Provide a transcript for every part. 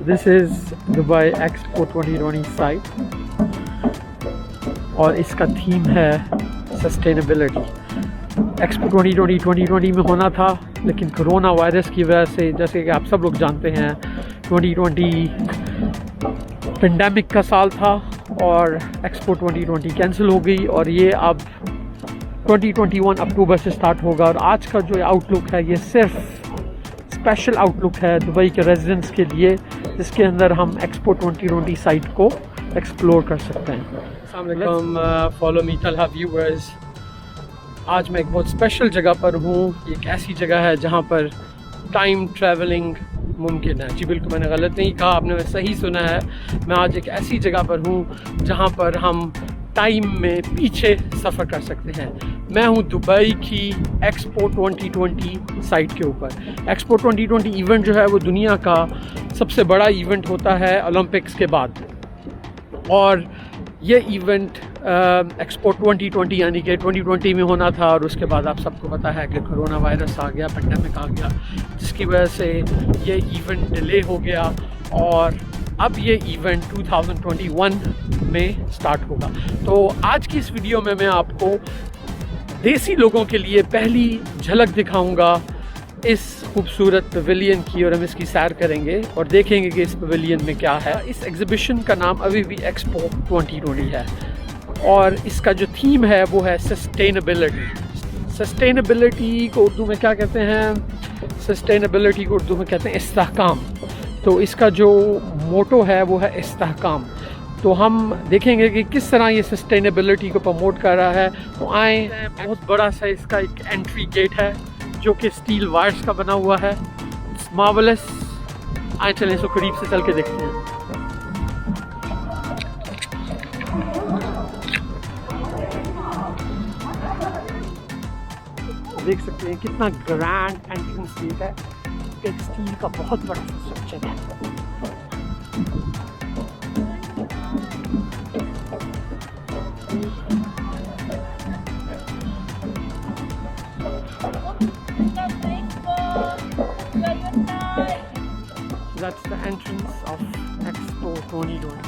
This is Dubai expo 2020 site और इसका theme है सस्टेनेबिलिटी। एक्सपो 2020 में होना था, लेकिन कोरोना वायरस की वजह से, जैसे कि आप सब लोग जानते हैं, 2020 पेंडेमिक का साल था और एक्सपो 2020 कैंसिल हो गई और ये अब 2021 अक्टूबर से स्टार्ट होगा। और आज का जो आउटलुक है ये सिर्फ स्पेशल आउटलुक है दुबई के रेजिडेंट्स के लिए, जिसके अंदर हम एक्सपो 2020 साइट को एक्सप्लोर कर सकते हैं। अस्सलाम वालेकुम, फॉलो मी तलहा व्यूअर्स। आज मैं एक बहुत स्पेशल जगह पर हूँ। एक ऐसी जगह है जहाँ पर टाइम ट्रैवलिंग मुमकिन है। जी बिल्कुल, मैंने गलत नहीं कहा, आपने सही सुना है। मैं आज एक ऐसी जगह पर हूँ जहाँ पर हम टाइम में पीछे सफ़र कर सकते हैं। मैं हूँ दुबई की एक्सपो 2020 साइट के ऊपर। एक्सपो 2020 इवेंट जो है वो दुनिया का सबसे बड़ा इवेंट होता है ओलंपिक्स के बाद, और ये इवेंट एक्सपो 2020 यानी कि 2020 में होना था, और उसके बाद आप सबको पता है कि कोरोना वायरस आ गया, पेंडेमिक आ गया, जिसकी वजह से ये इवेंट डिले हो गया और अब ये इवेंट 2021 में स्टार्ट होगा। तो आज की इस वीडियो में मैं आपको देसी लोगों के लिए पहली झलक दिखाऊंगा इस खूबसूरत पवेलियन की, और हम इसकी सैर करेंगे और देखेंगे कि इस पवेलियन में क्या है। इस एग्जीबिशन का नाम अभी भी एक्सपो 2020 है और इसका जो थीम है वो है सस्टेनेबिलिटी। सस्टेनेबिलिटी को उर्दू में क्या कहते हैं? सस्टेनेबिलिटी को उर्दू में कहते हैं इस्तेहकाम। तो इसका जो मोटो है वो है इस्तेहकाम। तो हम देखेंगे कि किस तरह ये सस्टेनेबिलिटी को प्रमोट कर रहा है। तो आए, बहुत बड़ा सा इसका एक एंट्री गेट है जो कि स्टील वायर्स का बना हुआ है। मार्वलस। आए चलें इसको करीब से चल के देखते हैं। देख सकते हैं कितना ग्रैंड एंट्रेंस गेट है। एक स्टील का बहुत बड़ा स्ट्रक्चर है। That's the entrance of Expo 2020.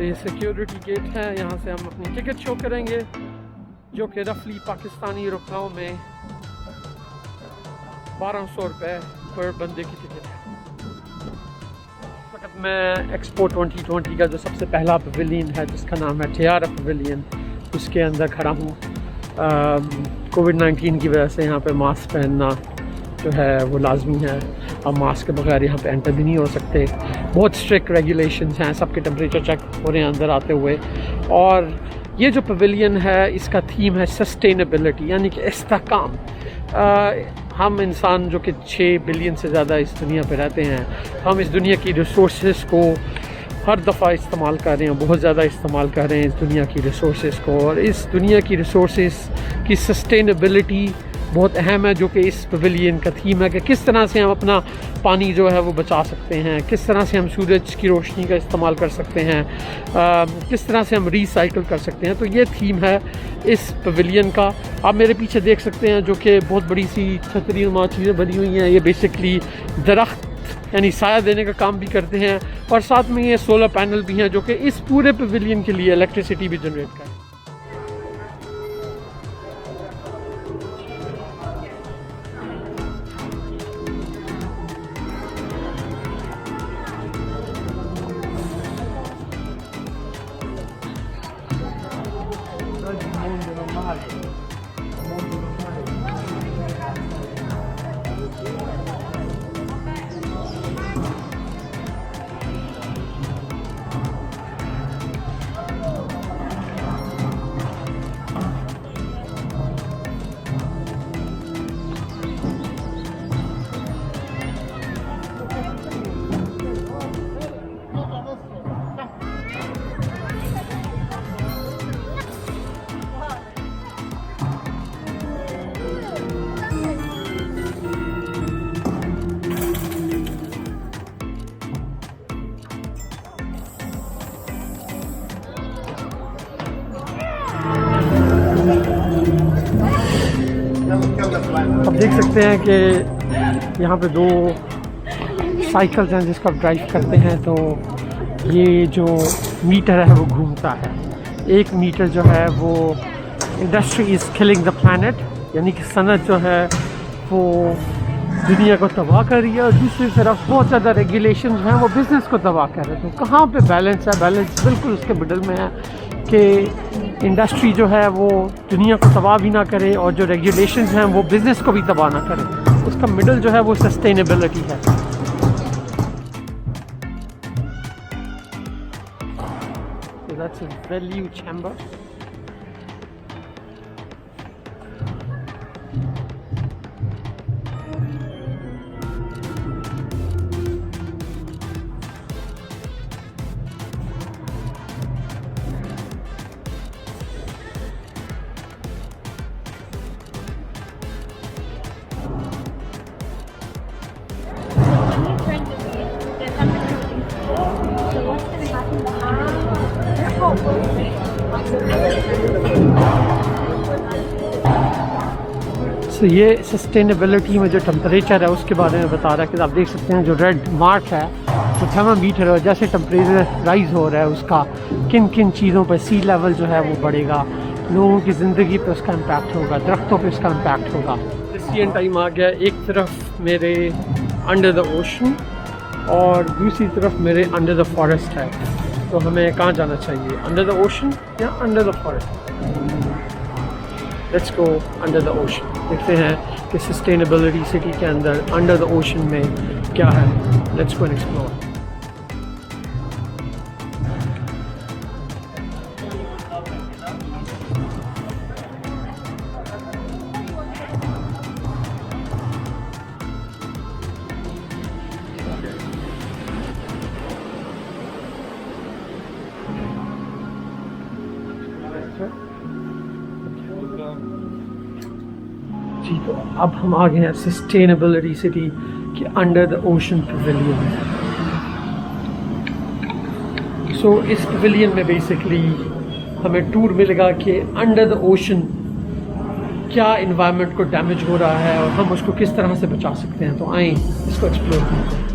ये सिक्योरिटी गेट है, यहाँ से हम अपनी टिकट शो करेंगे, जो कि रफली पाकिस्तानी रुपयों में 1200 रुपये पर बंदे की टिकट है। वक्त मैं एक्सपो 2020 का जो सबसे पहला पवेलियन है, जिसका नाम है टियारा पवेलियन, उसके अंदर खड़ा हूँ। कोविड-19 की वजह से यहाँ पे मास्क पहनना जो है वो लाजमी है। अब मास्क के बगैर यहाँ पे एंटर भी नहीं हो सकते। बहुत स्ट्रिक्ट रेगुलेशंस हैं, सबके टेम्परेचर चेक हो रहे हैं अंदर आते हुए। और ये जो पवेलियन है इसका थीम है सस्टेनेबिलिटी, यानी कि इस्तेहकाम। हम इंसान जो कि 6 बिलियन से ज़्यादा इस दुनिया पे रहते हैं, हम इस दुनिया की रिसोर्सेज को हर दफ़ा इस्तेमाल कर रहे हैं, बहुत ज़्यादा इस्तेमाल कर रहे हैं इस दुनिया की रिसोर्सेज को। और इस दुनिया की रिसोर्सेज की सस्टेनेबिलिटी बहुत अहम है, जो कि इस पवेलियन का थीम है कि किस तरह से हम अपना पानी जो है वो बचा सकते हैं, किस तरह से हम सूरज की रोशनी का इस्तेमाल कर सकते हैं, किस तरह से हम रिसाइकिल कर सकते हैं। तो ये थीम है इस पवेलियन का। आप मेरे पीछे देख सकते हैं जो कि बहुत बड़ी सी छतरी नुमा चीज़ें बनी हुई हैं। ये बेसिकली दरख्त यानी साया देने का काम भी करते हैं, और साथ में ये सोलर पैनल भी हैं जो कि इस पूरे पवेलियन के लिए इलेक्ट्रिसिटी भी जनरेट करें। आप देख सकते हैं कि यहाँ पे दो साइकिल्स हैं जिसको आप ड्राइव करते हैं, तो ये जो मीटर है वो घूमता है। एक मीटर जो है वो industry is killing the planet, यानी कि सनत जो है वो दुनिया को तबाह कर रही है, और दूसरी तरफ बहुत ज़्यादा रेगुलेशंस हैं वो बिज़नेस को तबाह कर रहे हैं। तो कहाँ पे बैलेंस है? बैलेंस बिल्कुल उसके मिडल में है कि इंडस्ट्री जो है वो दुनिया को तबाह भी ना करे और जो रेगुलेशंस हैं वो बिज़नेस को भी तबाह ना करे। उसका मिडल जो है वो सस्टेनेबिलिटी है। So that's a value chamber. तो ये सस्टेनेबिलिटी में जो टेम्परेचर है उसके बारे में बता रहा है कि आप देख सकते हैं जो रेड मार्क है वो थर्मामीटर है। जैसे टेम्परेचर राइज़ हो रहा है उसका किन किन चीज़ों पर सी लेवल जो है वो बढ़ेगा, लोगों की ज़िंदगी पे उसका इम्पैक्ट होगा, दरख्तों पे उसका इम्पैक्ट होगा। सीजन टाइम आ गया, एक तरफ मेरे अंडर द ओशन और दूसरी तरफ मेरे अंडर द फॉरेस्ट है। तो हमें कहाँ जाना चाहिए, अंडर द ओशन या under the forest? Let's go under the ocean. देखते हैं कि सस्टेनेबिलिटी सिटी के अंदर अंडर द ओशन में क्या है। Let's go and explore. जी, तो अब हम आ गए हैं सस्टेनेबिलिटी सिटी के under the ocean pavilion. So इस पवेलियन में बेसिकली हमें टूर मिलेगा कि अंडर द ओशन क्या इन्वायरमेंट को डैमेज हो रहा है और हम उसको किस तरह से बचा सकते हैं। तो आएँ इसको एक्सप्लोर करते हैं।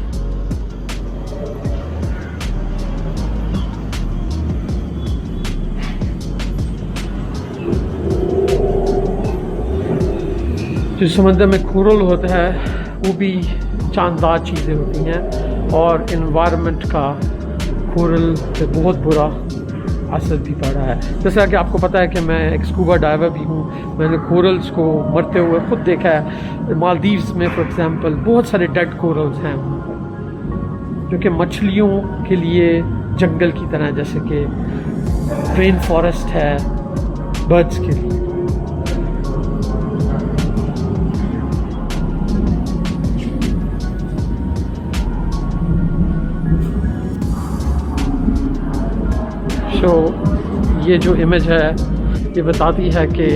जो समंदर में कोरल होता है वो भी चांदार चीज़ें होती हैं और इन्वायरमेंट का कोरल पे बहुत बुरा असर भी पड़ा है। जैसा कि आपको पता है कि मैं एक स्कूबा डाइवर भी हूँ, मैंने कोरल्स को मरते हुए खुद देखा है। मालदीव्स में फॉर एग्जांपल बहुत सारे डेड कोरल्स हैं जो कि मछलियों के लिए जंगल की तरह, जैसे कि रेन फॉरेस्ट है बर्ड्स के लिए। तो ये जो इमेज है ये बताती है कि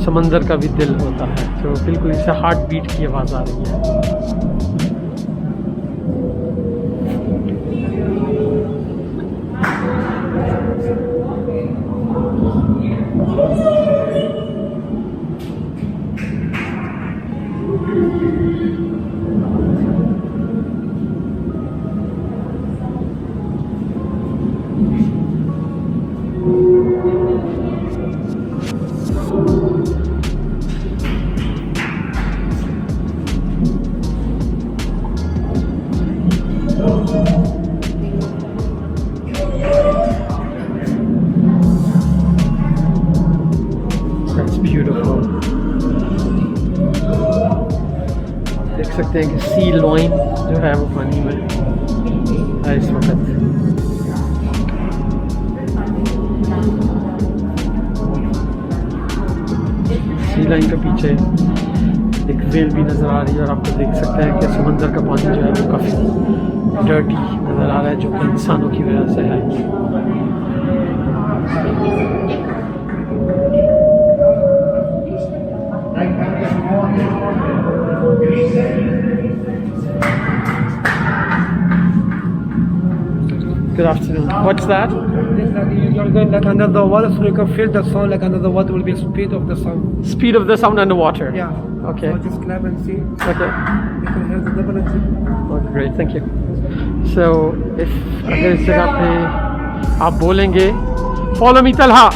समंदर का भी दिल होता है। तो बिल्कुल इससे हार्ट बीट की आवाज़ आ रही है। देख सकते हैं कि सी लॉइन जो है वो पानी में है इस वक्त। सी लाइन के पीछे एक वेल भी नज़र आ रही है और आप देख सकते हैं कि समंदर का पानी जो है वो काफ़ी डर्टी नज़र आ रहा है, जो कि इंसानों की वजह से है। Good afternoon. What's that? You're going like under the water, so you can feel the sound like under the water will be speed of the sound. Speed of the sound underwater. Yeah. Okay. So just clap and see. Okay. You can hear the double and see. Oh, great. Thank you. So, if अगर इस जगह पे आप बोलेंगे, follow me Talha.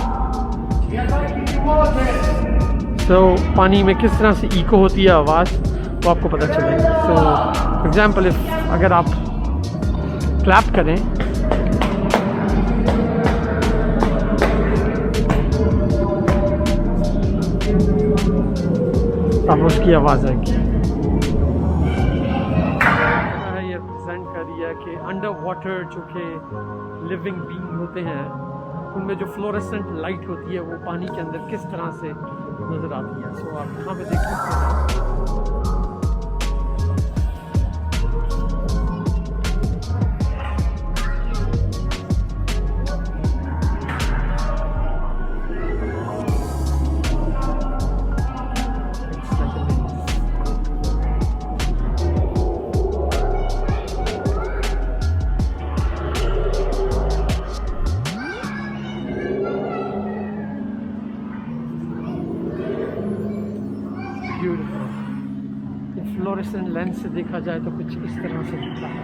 So, पानी में किस तरह से इको होती है आवाज़, वो आपको पता चलेगा. So, for example, if अगर आप क्लैप करें, तब उसकी आवाज़ आएगी. ये रिप्रेजेंट कर रही है कि अंडर वाटर जो कि लिविंग बीइंग होते हैं, उनमें जो फ्लोरेसेंट लाइट होती है वो पानी के अंदर किस तरह से नज़र आती है. सो आप यहाँ पे देख सकते हैं. फ्लोरेसेंट लेंस से देखा जाए तो कुछ इस तरह से दिखता है.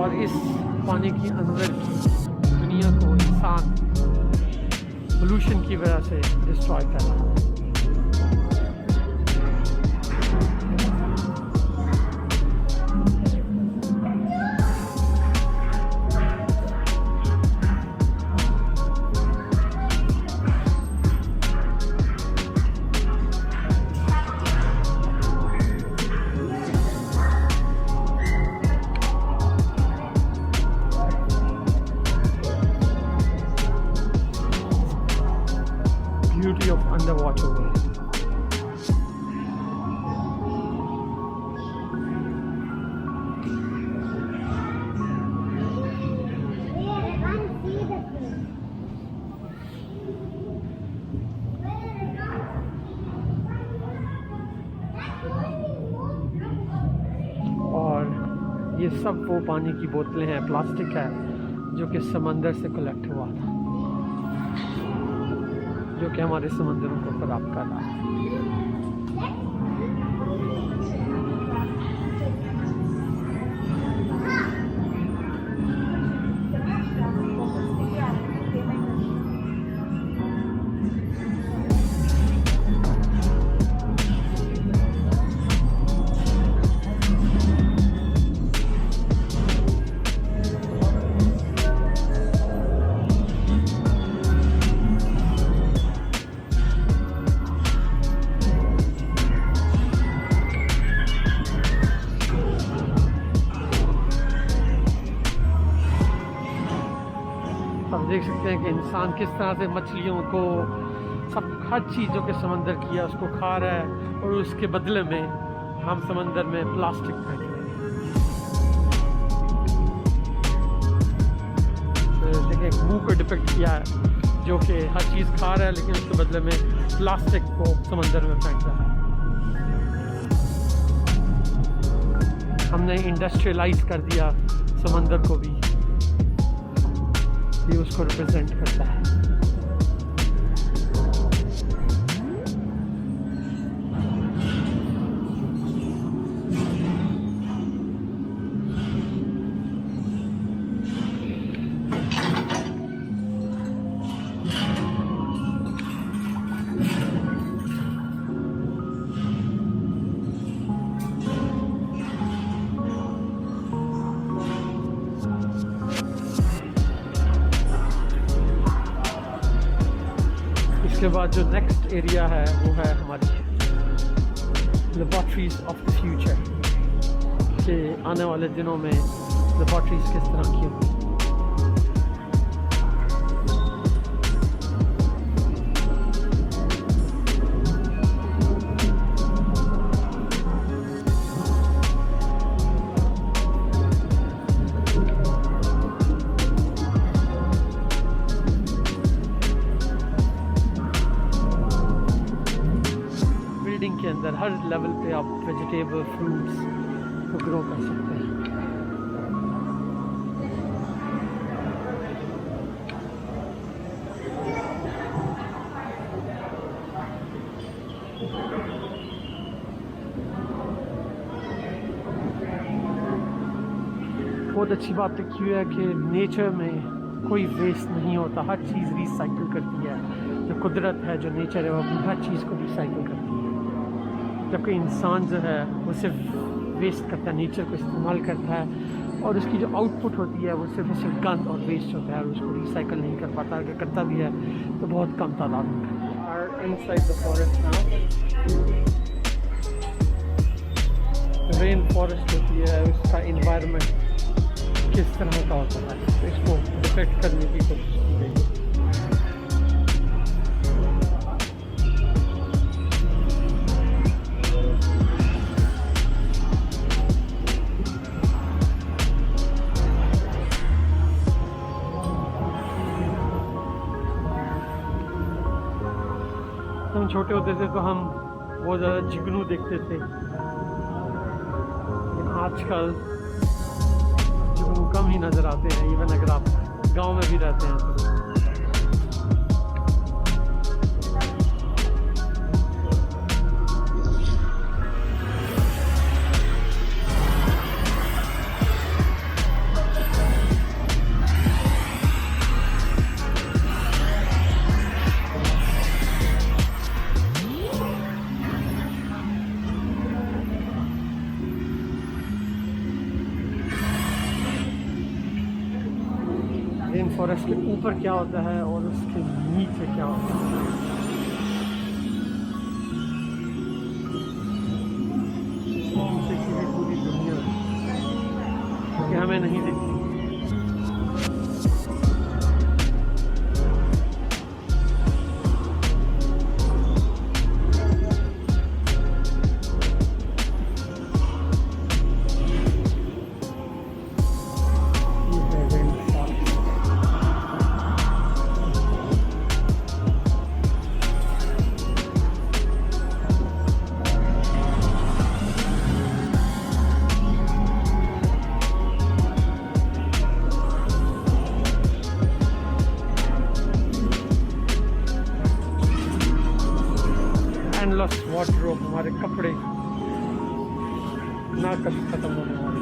और इस पानी के अंदर की दुनिया को इंसान पोल्यूशन की वजह से डिस्ट्रॉय कर रहा है. Beauty of underwater world. और ये सब वो पानी की बोतलें हैं, प्लास्टिक है जो कि समंदर से कलेक्ट हुआ था, जो कि हमारे समंदरों को खराब कर रहा है. आप देख सकते हैं कि इंसान किस तरह से मछलियों को, सब हर चीज़ जो कि समंदर की है उसको खा रहा है, और उसके बदले में हम समंदर में प्लास्टिक फेंक रहे हैं. तो देखिए, एक मुंह को डिपिक्ट किया है जो कि हर चीज़ खा रहा है लेकिन उसके बदले में प्लास्टिक को समंदर में फेंक रहा है. हमने इंडस्ट्रियलाइज कर दिया समंदर को भी, ये उसको रिप्रेजेंट करता है. इसके बाद जो नेक्स्ट एरिया है वो है हमारी लेबॉर्ट्रीज ऑफ द फ्यूचर, कि आने वाले दिनों में लेबॉर्ट्रीज किस तरह की होंगी. लोअर लेवल पे आप वेजिटेबल फ्रूट्स को ग्रो कर सकते हैं। बहुत अच्छी बात लिखी हुई है कि नेचर में कोई वेस्ट नहीं होता, हर चीज़ रिसाइकिल करती है। जो कुदरत है, जो नेचर है, वो अपनी हर चीज़ को रिसाइकिल करती है। जबकि इंसान जो है वो सिर्फ वेस्ट करता है, नेचर को इस्तेमाल करता है, और उसकी जो आउटपुट होती है वो सिर्फ गंद और वेस्ट होता है, और उसको रिसाइकिल नहीं कर पाता। अगर करता भी है तो बहुत कम तादाद में। और inside the forest now rain forest होती है, उसका इन्वायरमेंट किस तरह का होता है, तो इसको डिपेक्ट करने की कोशिश की गई है। हम छोटे होते थे तो हम बहुत ज़्यादा जुगनू देखते थे, लेकिन आजकल जुगनू कम ही नज़र आते हैं, इवन अगर आप गांव में भी रहते हैं तो। रेन फॉरेस्ट के ऊपर क्या होता है और उसके नीचे क्या होता है, नीचे की भी पूरी दुनिया कि हमें नहीं दिखती। एंडलेस वार्डरोब, हमारे कपड़े ना कभी खत्म होने वाले।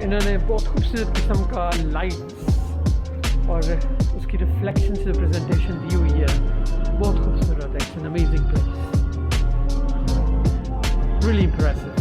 इन्होंने बहुत खूबसूरत किस्म का लाइट्स और उसकी रिफ्लेक्शन से प्रेजेंटेशन दी हुई है, बहुत खूबसूरत है। It's an amazing place, really impressive.